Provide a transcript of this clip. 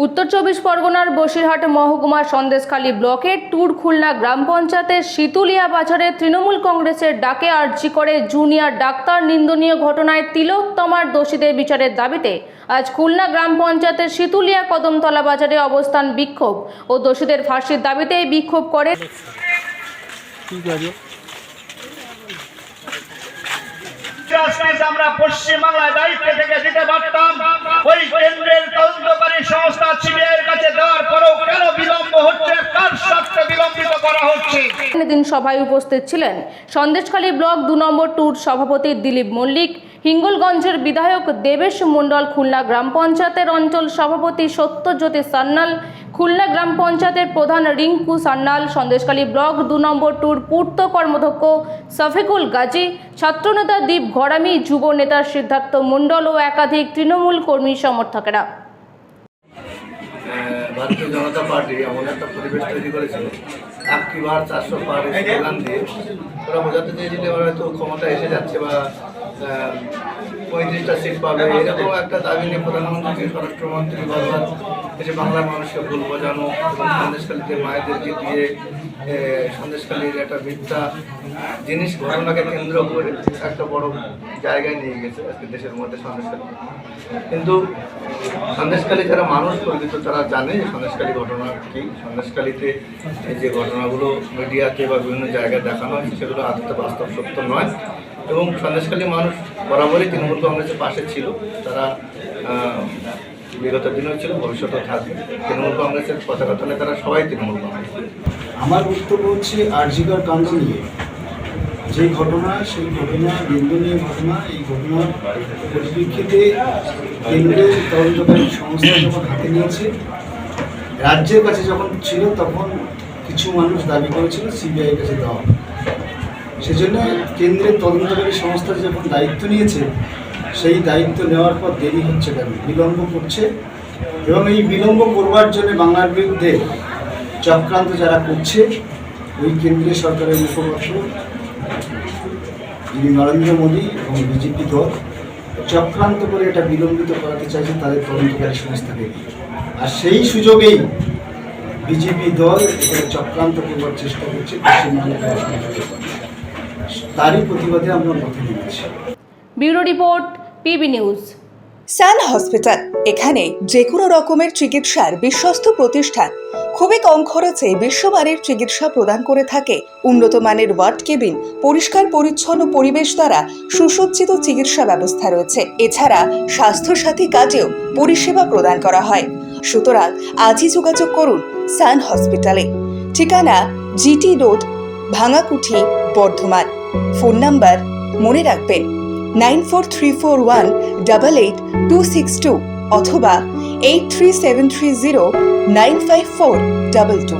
উত্তর চব্বিশ পরগনার বসিরহাট মহকুমার সন্দেশখালী ব্লকের টুর খুলনা গ্রাম পঞ্চায়েতের শীতুলিয়া বাজারে তৃণমূল কংগ্রেসের ডাকে আর্জি করে জুনিয়র ডাক্তার নিন্দনীয় ঘটনায় তিলোত্তমার দোষীদের বিচারের দাবিতে আজ খুলনা গ্রাম পঞ্চায়েতের শীতুলিয়া কদমতলা বাজারে অবস্থান বিক্ষোভ ও দোষীদের ফাঁসির দাবিতে বিক্ষোভ করে। আমরা পশ্চিমবাংলায় দায়িত্ব থেকে দিতে পারতাম, ওই কেন্দ্রের তদন্তকারী সংস্থা সিবিআইয়ের কাছে দেওয়ার পরেও কেন বিলম্ব হচ্ছে, কার স্বার্থে বিলম্বিত করা হচ্ছে। দিন সভায় উপস্থিত ছিলেন সন্দেশখালী ব্লক 2 নম্বর টুর সভাপতি দিলীপ মল্লিক, হিঙ্গলগঞ্জের বিধায়ক দেবেশ মণ্ডল, খুলনা গ্রাম পঞ্চায়েতের অঞ্চল সভাপতি সত্যজ্যোতি সান্যাল, খুলনা গ্রাম পঞ্চায়েতের প্রধান রিঙ্কু সান্যাল, সন্দেশখালী ব্লক 2 নম্বর টুর পূর্ত কর্মাধ্যক্ষ শফিকুল গাজী, ছাত্রনেতা দীপ ঘরামি, যুব নেতা সিদ্ধার্থ মণ্ডল ও একাধিক তৃণমূল কর্মী সমর্থকেরা। ভারতীয় জনতা পার্টি এমন একটা পরিবেশ তৈরি করেছিল, আপকি বার 400 পার স্লোগান দিয়ে ওরা বোঝাতে চেয়েছিল এবার হয়তো ক্ষমতা এসে যাচ্ছে বা 35টা সিট পাবে, এরকম একটা দাবি নিয়ে প্রধানমন্ত্রী স্বরাষ্ট্রমন্ত্রী বারবার এসে বাংলার মানুষকে ভুল বোঝানো এবং সন্দেশখালীতে মায়েদেরকে দিয়ে সন্দেশখালীর একটা মিথ্যা জিনিস ঘটনাকে কেন্দ্র করে একটা বড় জায়গায় নিয়ে গেছে আজকে দেশের মধ্যে সন্দেশখালী। কিন্তু সন্দেশখালী যারা মানুষ পরিচিত তারা জানে যে সন্দেশখালী ঘটনা কি, সন্দেশখালীতে যে ঘটনাগুলো মিডিয়াতে বা বিভিন্ন জায়গায় দেখানো হয় সেগুলো আদতে বাস্তব সত্য নয়। এবং সন্দেশখালী মানুষ বরাবরই তৃণমূল কংগ্রেসের পাশে ছিল, তারা বিগত দিনেও ছিল, ভবিষ্যতেও থাকবে। তৃণমূল কংগ্রেসের পতাকা তলে তারা সবাই তৃণমূল কংগ্রেস। আমার বক্তব্য হচ্ছে আরজিকর কাণ্ড নিয়ে যে ঘটনা, সেই ঘটনা নিন্দনীয় ঘটনা। এই ঘটনার পরিপ্রেক্ষিতে কেন্দ্রের তদন্তকারী সংস্থা যখন হাতে নিয়েছে, রাজ্যের কাছে যখন ছিল তখন কিছু মানুষ দাবি করেছিল সিবিআইয়ের কাছে দেওয়া। সেজন্য কেন্দ্রের তদন্তকারী সংস্থা যখন দায়িত্ব নিয়েছে, সেই দায়িত্ব নেওয়ার পর দেরি হচ্ছে কেন, বিলম্ব করছে। এবং এই বিলম্ব করবার জন্য বাংলার বিরুদ্ধে চক্রান্ত যারা করছে, ওই কেন্দ্রীয় সরকারের মুখপাত্র যিনি নরেন্দ্র মোদী এবং বিজেপি দল চক্রান্ত করে এটা বিলম্বিত করাতে চাইছে তাদের তদন্তকারী সংস্থাকে। আর সেই সুযোগেই বিজেপি দল এখানে চক্রান্ত করবার চেষ্টা করছে পশ্চিমবঙ্গের। তারই প্রতিবাদে আমরা পথে নেমেছি। Bureau report, PB news. Sun hospital, এখানে যে কোনো রকমের চিকিৎসার বিশ্বস্ত প্রতিষ্ঠান। খুবই কম খরচে বিশ্বমানের চিকিৎসা প্রদান করে থাকে। উন্নত মানের ওয়ার্ড কেবিন, পরিষ্কার পরিচ্ছন্ন পরিবেশ দ্বারা সুসজ্জিত চিকিৎসা ব্যবস্থা রয়েছে। এছাড়া স্বাস্থ্যসাথী কাজেও পরিষেবা প্রদান করা হয়। সুতরাং আজই যোগাযোগ করুন সান হসপিটালে। ঠিকানা GT road, Bhangakuthi, Bardhaman. Phone number মনে রাখবেন 9434188262 অথবা 83730954222।